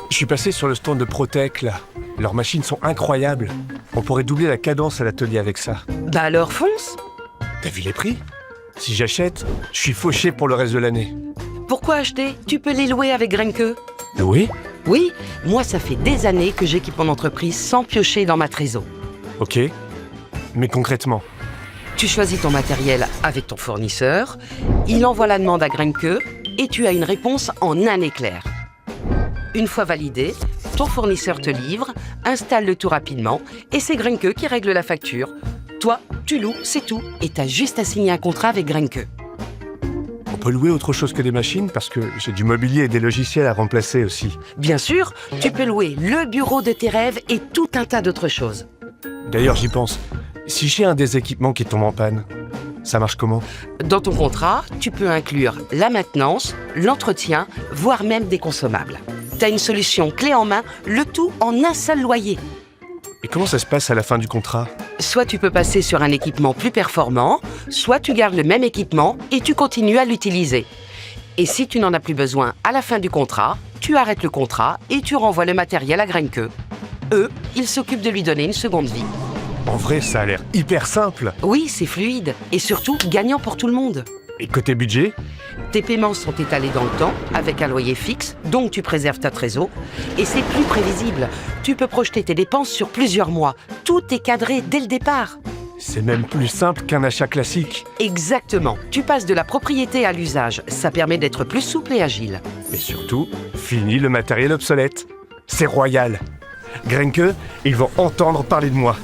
Je suis passé sur le stand de Protec, là. Leurs machines sont incroyables. On pourrait doubler la cadence à l'atelier avec ça. Bah alors fonce. T'as vu les prix? Si j'achète, je suis fauché pour le reste de l'année. Pourquoi acheter? Tu peux les louer avec Grenke. Oui? Oui, moi ça fait des années que j'équipe mon entreprise sans piocher dans ma trésor. Ok. Mais concrètement? Tu choisis ton matériel avec ton fournisseur, il envoie la demande à Grenke et tu as une réponse en un éclair. Une fois validé, ton fournisseur te livre, installe le tout rapidement et c'est Grenke qui règle la facture. Toi, tu loues, c'est tout, et t'as juste à signer un contrat avec Grenke. On peut louer autre chose que des machines parce que j'ai du mobilier et des logiciels à remplacer aussi. Bien sûr, tu peux louer le bureau de tes rêves et tout un tas d'autres choses. D'ailleurs, j'y pense. Si j'ai un des équipements qui tombe en panne, ça marche comment? Dans ton contrat, tu peux inclure la maintenance, l'entretien, voire même des consommables. T'as une solution clé en main, le tout en un seul loyer. Et comment ça se passe à la fin du contrat? Soit tu peux passer sur un équipement plus performant, soit tu gardes le même équipement et tu continues à l'utiliser. Et si tu n'en as plus besoin à la fin du contrat, tu arrêtes le contrat et tu renvoies le matériel à Grenke. Eux, ils s'occupent de lui donner une seconde vie. En vrai, ça a l'air hyper simple. Oui, c'est fluide et surtout gagnant pour tout le monde. Et côté budget? Tes paiements sont étalés dans le temps avec un loyer fixe, donc tu préserves ta trésor. Et c'est plus prévisible. Tu peux projeter tes dépenses sur plusieurs mois. Tout est cadré dès le départ. C'est même plus simple qu'un achat classique. Exactement. Tu passes de la propriété à l'usage. Ça permet d'être plus souple et agile. Et surtout, fini le matériel obsolète. C'est royal. Grenke, ils vont entendre parler de moi.